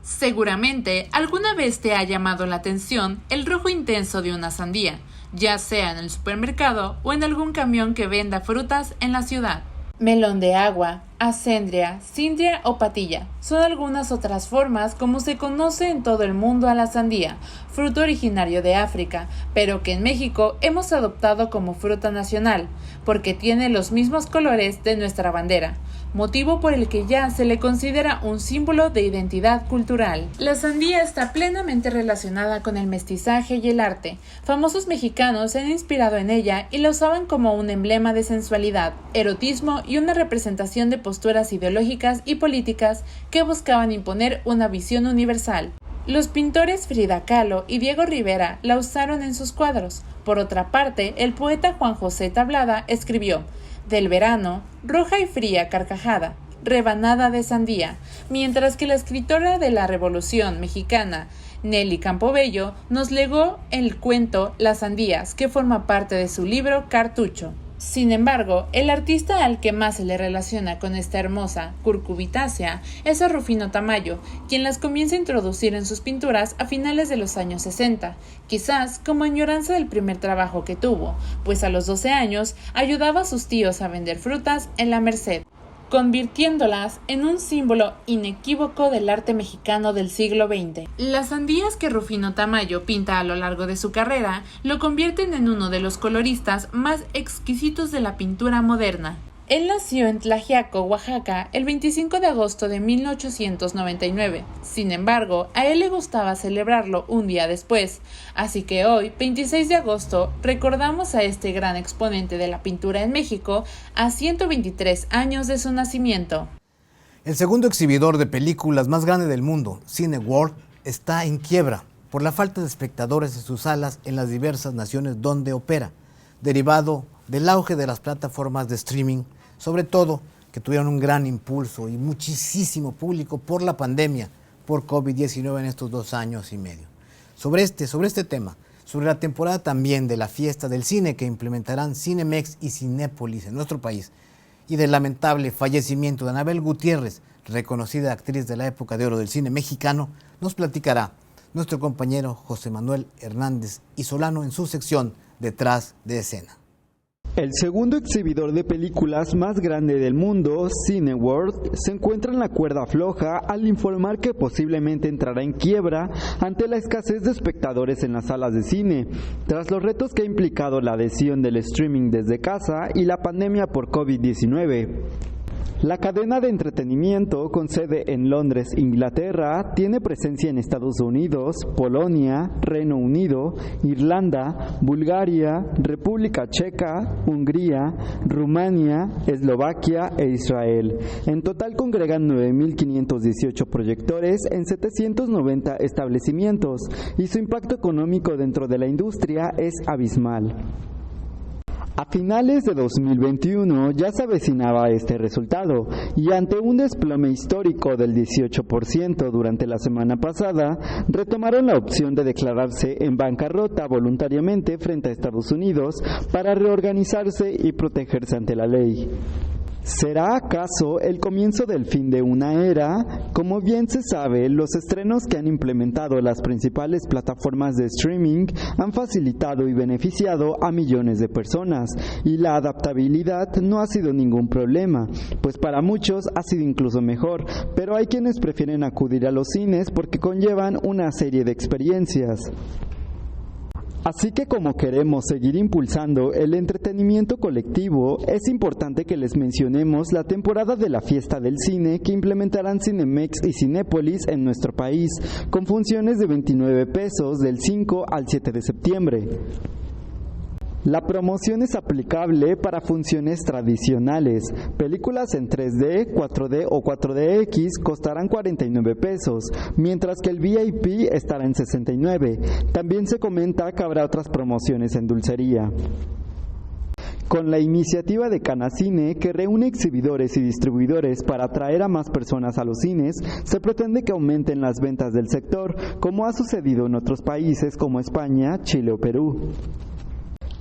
Seguramente alguna vez te ha llamado la atención el rojo intenso de una sandía, ya sea en el supermercado o en algún camión que venda frutas en la ciudad. Melón de agua, acendria, sindria o patilla son algunas otras formas como se conoce en todo el mundo a la sandía, fruto originario de África, pero que en México hemos adoptado como fruta nacional, porque tiene los mismos colores de nuestra bandera, motivo por el que ya se le considera un símbolo de identidad cultural. La sandía está plenamente relacionada con el mestizaje y el arte. Famosos mexicanos se han inspirado en ella y la usaban como un emblema de sensualidad, erotismo y una representación de posturas ideológicas y políticas que buscaban imponer una visión universal. Los pintores Frida Kahlo y Diego Rivera la usaron en sus cuadros. Por otra parte, el poeta Juan José Tablada escribió: del verano, roja y fría carcajada, rebanada de sandía, mientras que la escritora de la Revolución Mexicana, Nelly Campobello, nos legó el cuento Las sandías, que forma parte de su libro Cartucho. Sin embargo, el artista al que más se le relaciona con esta hermosa curcubitácea es a Rufino Tamayo, quien las comienza a introducir en sus pinturas a finales de los años 60, quizás como añoranza del primer trabajo que tuvo, pues a los 12 años ayudaba a sus tíos a vender frutas en la Merced, convirtiéndolas en un símbolo inequívoco del arte mexicano del siglo XX. Las sandías que Rufino Tamayo pinta a lo largo de su carrera lo convierten en uno de los coloristas más exquisitos de la pintura moderna. Él nació en Tlaxiaco, Oaxaca, el 25 de agosto de 1899. Sin embargo, a él le gustaba celebrarlo un día después, así que hoy, 26 de agosto, recordamos a este gran exponente de la pintura en México a 123 años de su nacimiento. El segundo exhibidor de películas más grande del mundo, Cineworld, está en quiebra por la falta de espectadores en sus salas en las diversas naciones donde opera, derivado del auge de las plataformas de streaming, sobre todo que tuvieron un gran impulso y muchísimo público por la pandemia, por COVID-19 en estos 2 años y medio. Sobre este tema, sobre la temporada también de la fiesta del cine que implementarán Cinemex y Cinépolis en nuestro país, y del lamentable fallecimiento de Anabel Gutiérrez, reconocida actriz de la época de oro del cine mexicano, nos platicará nuestro compañero José Manuel Hernández y Solano en su sección Detrás de Escena. El segundo exhibidor de películas más grande del mundo, Cineworld, se encuentra en la cuerda floja al informar que posiblemente entrará en quiebra ante la escasez de espectadores en las salas de cine, tras los retos que ha implicado la adhesión del streaming desde casa y la pandemia por COVID-19. La cadena de entretenimiento con sede en Londres, Inglaterra, tiene presencia en Estados Unidos, Polonia, Reino Unido, Irlanda, Bulgaria, República Checa, Hungría, Rumania, Eslovaquia e Israel. En total congregan 9.518 proyectores en 790 establecimientos y su impacto económico dentro de la industria es abismal. A finales de 2021 ya se avecinaba este resultado y ante un desplome histórico del 18% durante la semana pasada, retomaron la opción de declararse en bancarrota voluntariamente frente a Estados Unidos para reorganizarse y protegerse ante la ley. ¿Será acaso el comienzo del fin de una era? Como bien se sabe, los estrenos que han implementado las principales plataformas de streaming han facilitado y beneficiado a millones de personas, y la adaptabilidad no ha sido ningún problema, pues para muchos ha sido incluso mejor, pero hay quienes prefieren acudir a los cines porque conllevan una serie de experiencias. Así que como queremos seguir impulsando el entretenimiento colectivo, es importante que les mencionemos la temporada de la fiesta del cine que implementarán Cinemex y Cinépolis en nuestro país, con funciones de 29 pesos del 5 al 7 de septiembre. La promoción es aplicable para funciones tradicionales. Películas en 3D, 4D o 4DX costarán 49 pesos, mientras que el VIP estará en 69. También se comenta que habrá otras promociones en dulcería. Con la iniciativa de Canacine, que reúne exhibidores y distribuidores para atraer a más personas a los cines, se pretende que aumenten las ventas del sector, como ha sucedido en otros países como España, Chile o Perú.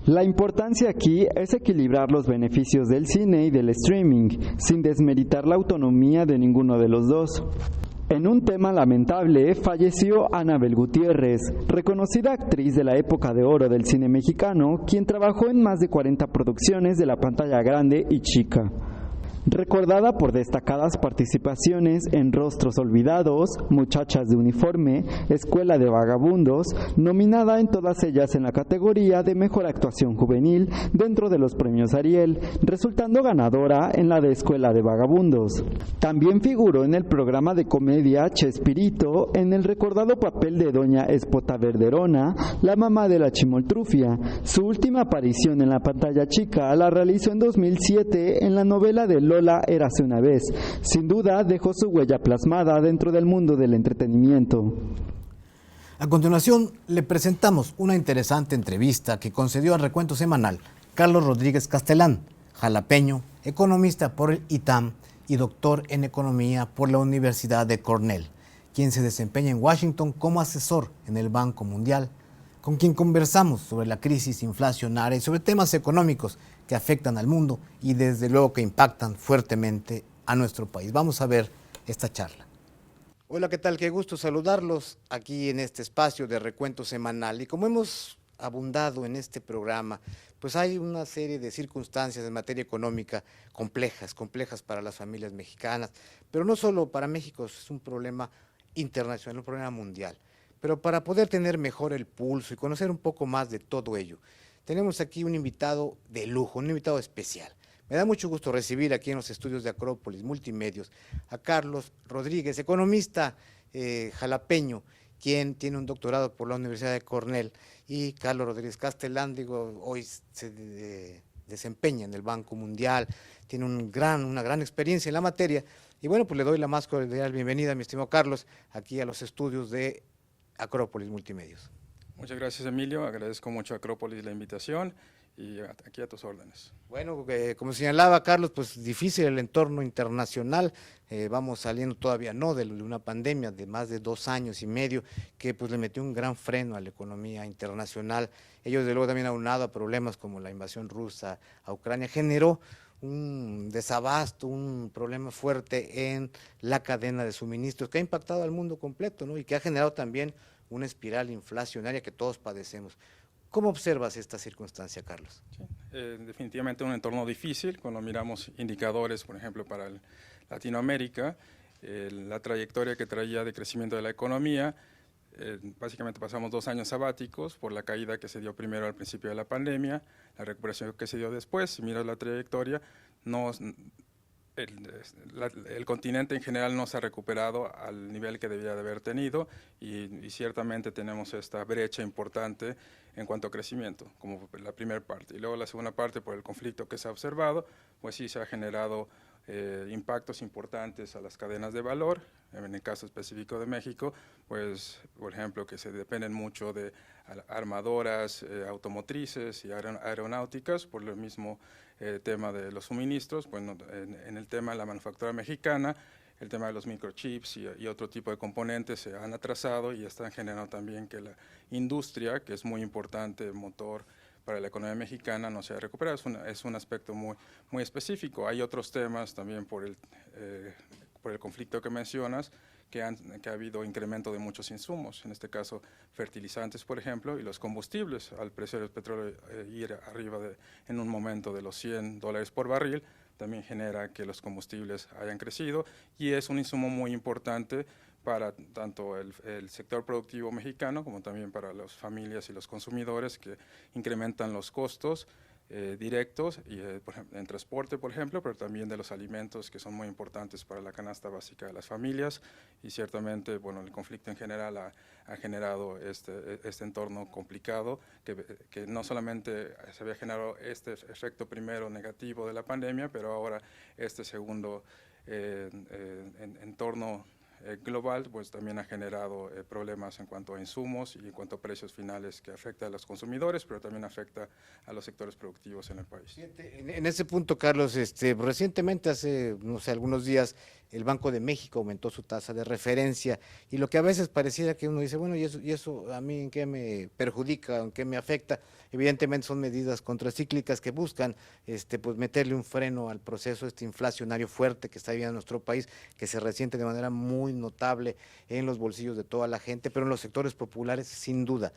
La importancia aquí es equilibrar los beneficios del cine y del streaming, sin desmeritar la autonomía de ninguno de los dos. En un tema lamentable, falleció Anabel Gutiérrez, reconocida actriz de la época de oro del cine mexicano, quien trabajó en más de 40 producciones de la pantalla grande y chica. Recordada por destacadas participaciones en Rostros Olvidados, Muchachas de Uniforme, Escuela de Vagabundos, nominada en todas ellas en la categoría de Mejor Actuación Juvenil dentro de los premios Ariel, resultando ganadora en la de Escuela de Vagabundos. También figuró en el programa de comedia Chespirito en el recordado papel de Doña Espota Verderona, la mamá de la Chimoltrufia. Su última aparición en la pantalla chica la realizó en 2007 en la novela de Lola Érase una vez. Sin duda dejó su huella plasmada dentro del mundo del entretenimiento. A continuación le presentamos una interesante entrevista que concedió al Recuento Semanal Carlos Rodríguez Castelán, jalapeño, economista por el ITAM y doctor en economía por la Universidad de Cornell, quien se desempeña en Washington como asesor en el Banco Mundial, con quien conversamos sobre la crisis inflacionaria y sobre temas económicos que afectan al mundo y desde luego que impactan fuertemente a nuestro país. Vamos a ver esta charla. Hola, ¿qué tal? Qué gusto saludarlos aquí en este espacio de recuento semanal. Y como hemos abundado en este programa, pues hay una serie de circunstancias en materia económica complejas para las familias mexicanas, pero no solo para México, es un problema internacional, un problema mundial. Pero para poder tener mejor el pulso y conocer un poco más de todo ello, tenemos aquí un invitado de lujo, un invitado especial. Me da mucho gusto recibir aquí en los estudios de Acrópolis Multimedios a Carlos Rodríguez, economista jalapeño, quien tiene un doctorado por la Universidad de Cornell, y Carlos Rodríguez Castelán, hoy se desempeña en el Banco Mundial, tiene una gran experiencia en la materia, y bueno, pues le doy la más cordial bienvenida, mi estimado Carlos, aquí a los estudios de Acrópolis Multimedios. Muchas gracias, Emilio, agradezco mucho a Acrópolis la invitación y aquí a tus órdenes. Bueno, como señalaba Carlos, pues difícil el entorno internacional, vamos saliendo todavía no de una pandemia de más de 2 años y medio que pues le metió un gran freno a la economía internacional. Ello de luego también aunado a problemas como la invasión rusa a Ucrania generó un desabasto, un problema fuerte en la cadena de suministros que ha impactado al mundo completo, ¿no? Y que ha generado también una espiral inflacionaria que todos padecemos. ¿Cómo observas esta circunstancia, Carlos? Sí, definitivamente un entorno difícil, cuando miramos indicadores, por ejemplo, para Latinoamérica, la trayectoria que traía de crecimiento de la economía, básicamente pasamos 2 años sabáticos por la caída que se dio primero al principio de la pandemia, la recuperación que se dio después. Si miras la trayectoria, el continente en general no se ha recuperado al nivel que debía de haber tenido y ciertamente tenemos esta brecha importante en cuanto a crecimiento, como la primera parte. Y luego la segunda parte, por el conflicto que se ha observado, pues sí se ha generado impactos importantes a las cadenas de valor. En el caso específico de México, pues por ejemplo que se dependen mucho de armadoras automotrices y aeronáuticas por lo mismo tema de los suministros. Bueno, en el tema de la manufactura mexicana, el tema de los microchips y otro tipo de componentes se han atrasado y están generando también que la industria, que es muy importante, motor para la economía mexicana, no se ha recuperado. Es un aspecto muy específico. Hay otros temas también por el conflicto que mencionas, que ha habido incremento de muchos insumos, en este caso fertilizantes, por ejemplo, y los combustibles, al precio del petróleo ir arriba en un momento de los $100 por barril, también genera que los combustibles hayan crecido y es un insumo muy importante para tanto el sector productivo mexicano como también para las familias y los consumidores que incrementan los costos directos y, por ejemplo, en transporte, por ejemplo, pero también de los alimentos que son muy importantes para la canasta básica de las familias y ciertamente, bueno, el conflicto en general ha generado este entorno complicado que no solamente se había generado este efecto primero negativo de la pandemia, pero ahora este segundo entorno global, pues también ha generado problemas en cuanto a insumos y en cuanto a precios finales que afecta a los consumidores, pero también afecta a los sectores productivos en el país. En ese punto, Carlos, recientemente, hace algunos días, el Banco de México aumentó su tasa de referencia y lo que a veces pareciera que uno dice, bueno, ¿y eso a mí en qué me perjudica, en qué me afecta? Evidentemente son medidas contracíclicas que buscan pues meterle un freno al proceso inflacionario fuerte que está viviendo nuestro país, que se resiente de manera muy notable en los bolsillos de toda la gente, pero en los sectores populares sin duda.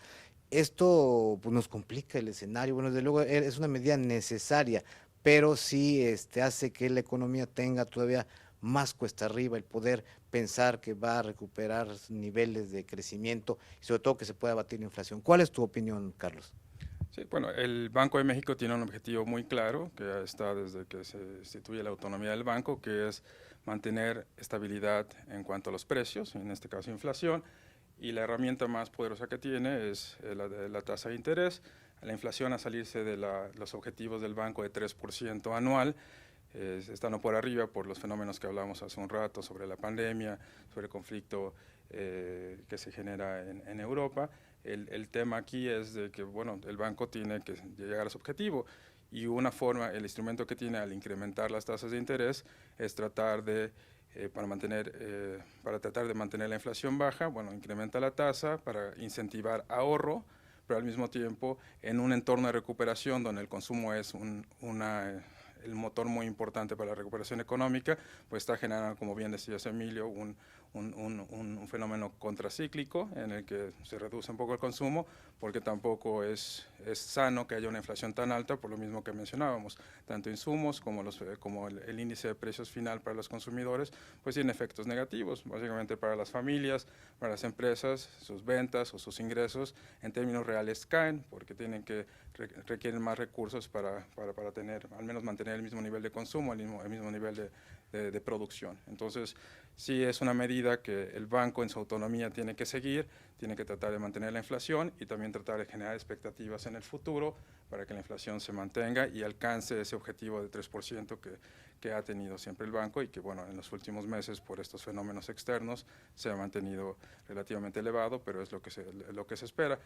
Esto pues, nos complica el escenario. Bueno, desde luego es una medida necesaria, pero sí hace que la economía tenga todavía más cuesta arriba el poder pensar que va a recuperar niveles de crecimiento y sobre todo que se pueda abatir la inflación. ¿Cuál es tu opinión, Carlos? Sí, bueno, el Banco de México tiene un objetivo muy claro que está desde que se instituye la autonomía del banco, que es mantener estabilidad en cuanto a los precios, en este caso inflación, y la herramienta más poderosa que tiene es la tasa de interés. La inflación a salirse de los objetivos del banco de 3% anual, estando por arriba por los fenómenos que hablamos hace un rato sobre la pandemia, sobre el conflicto que se genera en Europa. El tema aquí es de que, bueno, el banco tiene que llegar a su objetivo y una forma, el instrumento que tiene al incrementar las tasas de interés es tratar de, para tratar de mantener la inflación baja, bueno, incrementa la tasa para incentivar ahorro, pero al mismo tiempo en un entorno de recuperación donde el consumo es el motor muy importante para la recuperación económica, pues está generando, como bien decías Emilio, un fenómeno contracíclico en el que se reduce un poco el consumo, porque tampoco es sano que haya una inflación tan alta, por lo mismo que mencionábamos, tanto insumos como el índice de precios final para los consumidores, pues tiene efectos negativos, básicamente para las familias, para las empresas, sus ventas o sus ingresos en términos reales caen, porque requieren más recursos para tener, al menos mantener el mismo nivel de consumo, el mismo nivel de producción. Entonces, sí es una medida que el banco en su autonomía tiene que seguir, tiene que tratar de mantener la inflación y también tratar de generar expectativas en el futuro para que la inflación se mantenga y alcance ese objetivo de 3% que ha tenido siempre el banco y que, bueno, en los últimos meses por estos fenómenos externos se ha mantenido relativamente elevado, pero es lo que se espera.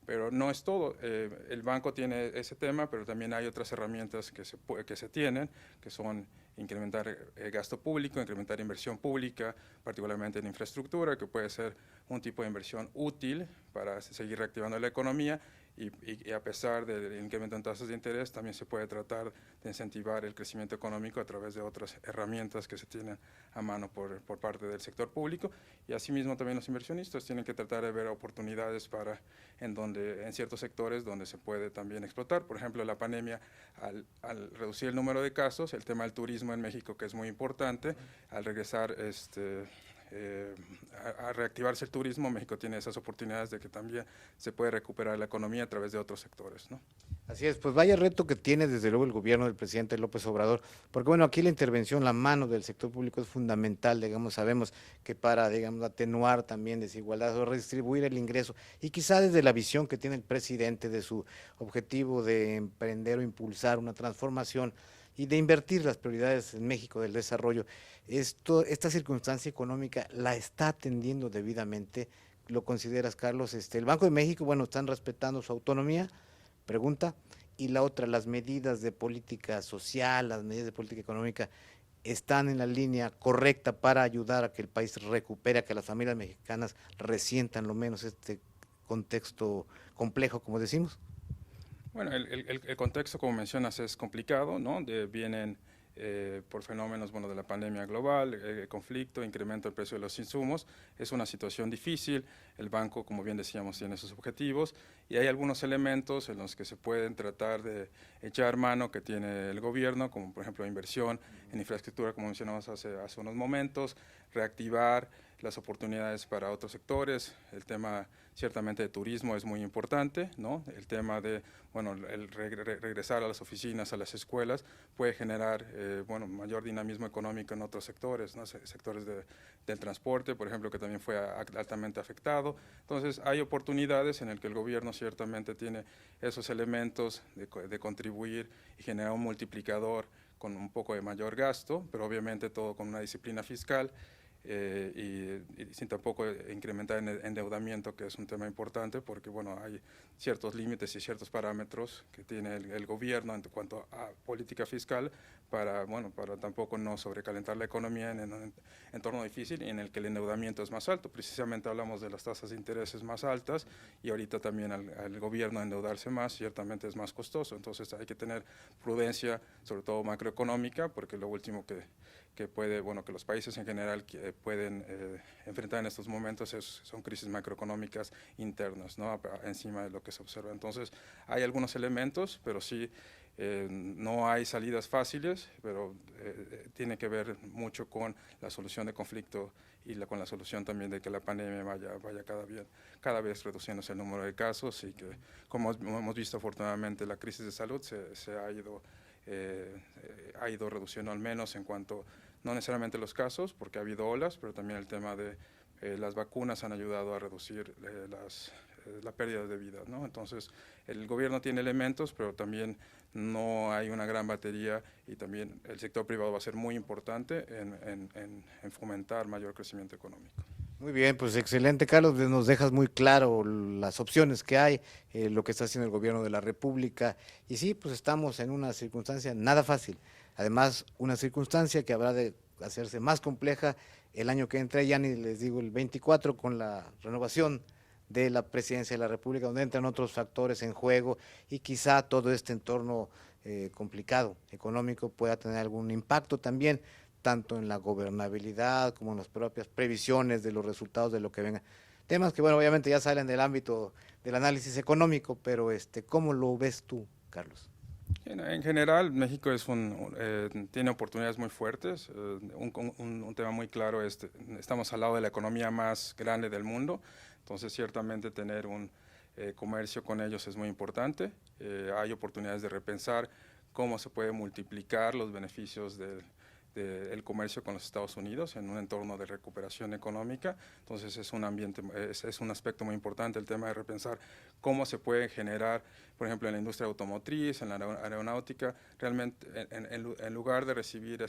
Pero no es todo, el banco tiene ese tema, pero también hay otras herramientas que se tienen, que son incrementar gasto público, incrementar inversión pública, particularmente en infraestructura, que puede ser un tipo de inversión útil para seguir reactivando la economía y a pesar del incremento en tasas de interés, también se puede tratar de incentivar el crecimiento económico a través de otras herramientas que se tienen a mano por parte del sector público y asimismo también los inversionistas tienen que tratar de ver oportunidades en ciertos sectores donde se puede también explotar. Por ejemplo, la pandemia, al reducir el número de casos, el tema del turismo en México, que es muy importante, al regresar a reactivarse el turismo, México tiene esas oportunidades de que también se puede recuperar la economía a través de otros sectores, ¿no? Así es, pues vaya reto que tiene desde luego el gobierno del presidente López Obrador, porque bueno, aquí la intervención, la mano del sector público es fundamental, digamos, sabemos que para, digamos, atenuar también desigualdades o redistribuir el ingreso, y quizá desde la visión que tiene el presidente de su objetivo de emprender o impulsar una transformación y de invertir las prioridades en México del desarrollo, esta circunstancia económica la está atendiendo debidamente. ¿Lo consideras, Carlos? El Banco de México, bueno, están respetando su autonomía, pregunta, y la otra, las medidas de política social, las medidas de política económica, ¿están en la línea correcta para ayudar a que el país recupere, a que las familias mexicanas resientan lo menos este contexto complejo, como decimos? Bueno, el contexto, como mencionas, es complicado, ¿no? Vienen por fenómenos, bueno, de la pandemia global, conflicto, incremento del precio de los insumos. Es una situación difícil. El banco, como bien decíamos, tiene sus objetivos y hay algunos elementos en los que se pueden tratar de echar mano que tiene el gobierno, como por ejemplo inversión en infraestructura, como mencionamos hace unos momentos, reactivar las oportunidades para otros sectores. El tema ciertamente de turismo es muy importante, ¿no? El tema de, bueno, el regresar a las oficinas, a las escuelas, puede generar, bueno, mayor dinamismo económico en otros sectores, ¿no? Sectores del transporte, por ejemplo, que también fue altamente afectado. Entonces, hay oportunidades en el que el gobierno ciertamente tiene esos elementos de contribuir y generar un multiplicador con un poco de mayor gasto, pero obviamente todo con una disciplina fiscal. Y sin tampoco incrementar el endeudamiento, que es un tema importante porque, bueno, hay ciertos límites y ciertos parámetros que tiene el gobierno en cuanto a política fiscal para tampoco no sobrecalentar la economía en un entorno difícil y en el que el endeudamiento es más alto. Precisamente hablamos de las tasas de intereses más altas y ahorita también al gobierno endeudarse más ciertamente es más costoso. Entonces hay que tener prudencia, sobre todo macroeconómica, porque lo último que puede, bueno, que los países en general pueden enfrentar en estos momentos son crisis macroeconómicas internas, ¿no? Encima de lo que se observa. Entonces, hay algunos elementos, pero sí, no hay salidas fáciles, pero tiene que ver mucho con la solución de conflicto y con la solución también de que la pandemia vaya cada vez reduciéndose el número de casos y que, como hemos visto afortunadamente, la crisis de salud se ha ido reduciendo al menos en cuanto, no necesariamente los casos, porque ha habido olas, pero también el tema de las vacunas han ayudado a reducir la pérdida de vidas, ¿no? Entonces, el gobierno tiene elementos, pero también no hay una gran batería y también el sector privado va a ser muy importante en fomentar mayor crecimiento económico. Muy bien, pues excelente, Carlos, nos dejas muy claro las opciones que hay, lo que está haciendo el gobierno de la República, y sí, pues estamos en una circunstancia nada fácil, además una circunstancia que habrá de hacerse más compleja el año que entra, ya ni les digo el 24, con la renovación de la presidencia de la República, donde entran otros factores en juego y quizá todo este entorno complicado económico pueda tener algún impacto también, tanto en la gobernabilidad como en las propias previsiones de los resultados de lo que venga. Temas que, bueno, obviamente ya salen del ámbito del análisis económico, pero ¿cómo lo ves tú, Carlos? En general, México tiene oportunidades muy fuertes. Un tema muy claro es estamos al lado de la economía más grande del mundo, entonces ciertamente tener un comercio con ellos es muy importante. Hay oportunidades de repensar cómo se puede multiplicar los beneficios del comercio con los Estados Unidos en un entorno de recuperación económica. Entonces es un aspecto muy importante el tema de repensar cómo se puede generar, por ejemplo, en la industria automotriz, en la aeronáutica, realmente en lugar de recibir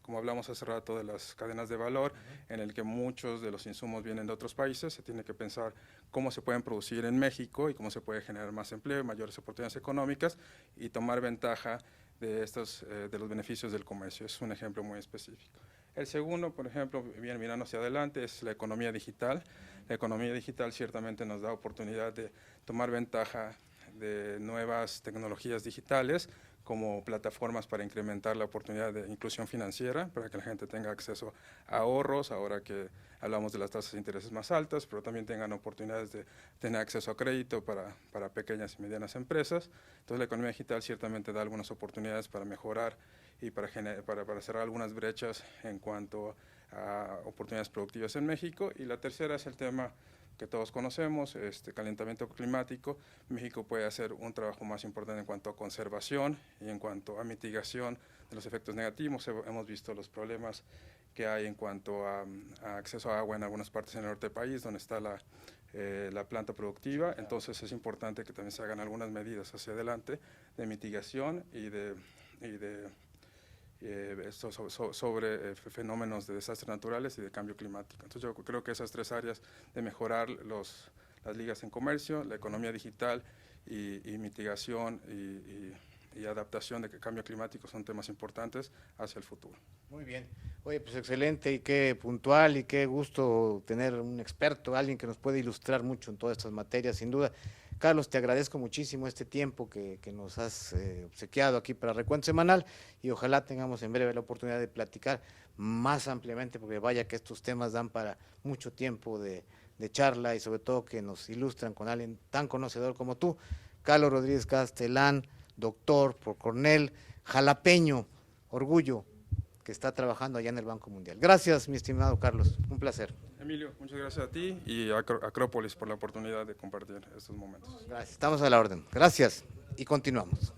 como hablamos hace rato de las cadenas de valor, en el que muchos de los insumos vienen de otros países, se tiene que pensar cómo se pueden producir en México y cómo se puede generar más empleo, mayores oportunidades económicas y tomar ventaja de los beneficios del comercio. Es un ejemplo muy específico. El segundo, por ejemplo, bien mirando hacia adelante, es la economía digital. La economía digital ciertamente nos da oportunidad de tomar ventaja de nuevas tecnologías digitales como plataformas para incrementar la oportunidad de inclusión financiera, para que la gente tenga acceso a ahorros, ahora que hablamos de las tasas de intereses más altas, pero también tengan oportunidades de tener acceso a crédito para pequeñas y medianas empresas. Entonces la economía digital ciertamente da algunas oportunidades para mejorar y para cerrar algunas brechas en cuanto a oportunidades productivas en México. Y la tercera es el tema que todos conocemos, calentamiento climático. México puede hacer un trabajo más importante en cuanto a conservación y en cuanto a mitigación de los efectos negativos. Hemos visto los problemas que hay en cuanto a acceso a agua en algunas partes del norte del país, donde está la planta productiva. Entonces es importante que también se hagan algunas medidas hacia adelante de mitigación y sobre fenómenos de desastres naturales y de cambio climático. Entonces yo creo que esas tres áreas de mejorar las ligas en comercio, la economía digital y mitigación y adaptación de cambio climático son temas importantes hacia el futuro. Muy bien. Oye, pues excelente y qué puntual y qué gusto tener un experto, alguien que nos puede ilustrar mucho en todas estas materias, sin duda. Carlos, te agradezco muchísimo este tiempo que nos has obsequiado aquí para Recuento Semanal y ojalá tengamos en breve la oportunidad de platicar más ampliamente, porque vaya que estos temas dan para mucho tiempo de charla y sobre todo que nos ilustran con alguien tan conocedor como tú. Carlos Rodríguez Castelán, doctor por Cornell, jalapeño, orgullo, que está trabajando allá en el Banco Mundial. Gracias, mi estimado Carlos, un placer. Emilio, muchas gracias a ti y a Acrópolis por la oportunidad de compartir estos momentos. Gracias, estamos a la orden. Gracias y continuamos.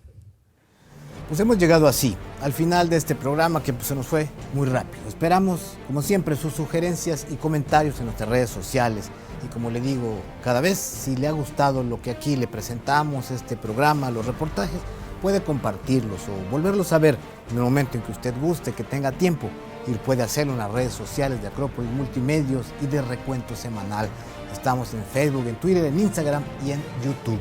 Pues hemos llegado así, al final de este programa que se nos fue muy rápido. Esperamos, como siempre, sus sugerencias y comentarios en nuestras redes sociales. Y como le digo, cada vez, si le ha gustado lo que aquí le presentamos, este programa, los reportajes, puede compartirlos o volverlos a ver en el momento en que usted guste, que tenga tiempo, y puede hacerlo en las redes sociales de Acrópolis Multimedios y de Recuento Semanal. Estamos en Facebook, en Twitter, en Instagram y en YouTube.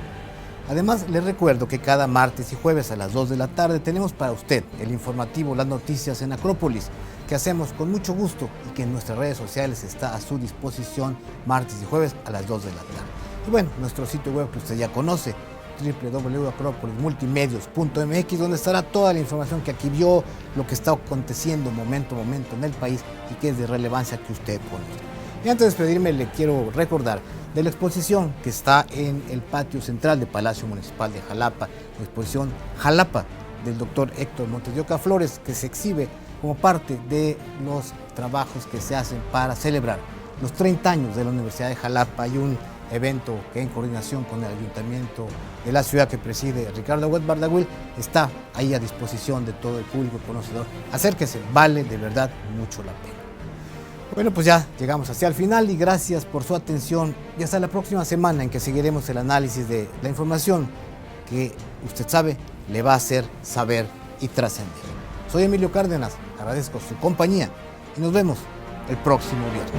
Además, les recuerdo que cada martes y jueves a las 2 de la tarde tenemos para usted el informativo Las Noticias en Acrópolis, que hacemos con mucho gusto y que en nuestras redes sociales está a su disposición martes y jueves a las 2 de la tarde. Y bueno, nuestro sitio web que usted ya conoce, www.acropolismultimedios.mx, donde estará toda la información que aquí vio, lo que está aconteciendo momento a momento en el país y que es de relevancia que usted conozca. Y antes de despedirme, le quiero recordar de la exposición que está en el patio central del Palacio Municipal de Jalapa, la exposición Jalapa del doctor Héctor Montes de Oca Flores, que se exhibe como parte de los trabajos que se hacen para celebrar los 30 años de la Universidad de Jalapa. Hay un evento que en coordinación con el Ayuntamiento de la ciudad que preside Ricardo Huet Bardaguil está ahí a disposición de todo el público conocedor. Acérquese, vale de verdad mucho la pena. Bueno, pues ya llegamos hacia el final y gracias por su atención y hasta la próxima semana en que seguiremos el análisis de la información que usted sabe le va a hacer saber y trascender. Soy Emilio Cárdenas, agradezco su compañía y nos vemos el próximo viernes.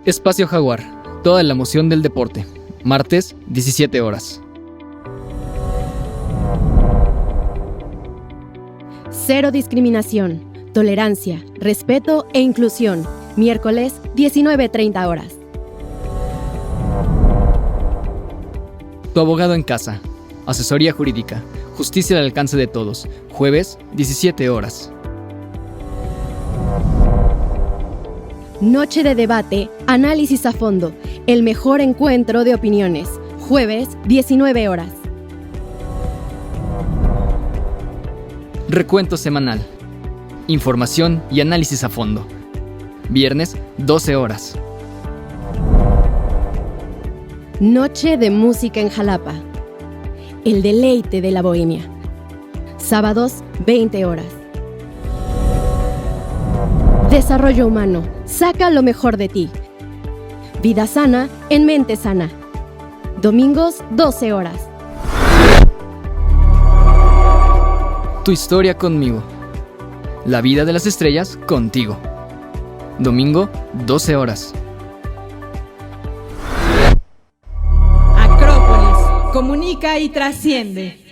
Espacio Jaguar, toda la emoción del deporte. Martes, 17 horas. Cero discriminación, tolerancia, respeto e inclusión. Miércoles, 19:30 horas. Tu abogado en casa. Asesoría jurídica. Justicia al alcance de todos. Jueves, 17 horas. Noche de debate, análisis a fondo. El mejor encuentro de opiniones. Jueves, 19 horas. Recuento semanal. Información y análisis a fondo. Viernes, 12 horas. Noche de música en Jalapa. El deleite de la bohemia. Sábados, 20 horas. Desarrollo humano. Saca lo mejor de ti. Vida sana en mente sana. Domingos, 12 horas. Tu historia conmigo. La vida de las estrellas contigo. Domingo, 12 horas. Acrópolis, comunica y trasciende.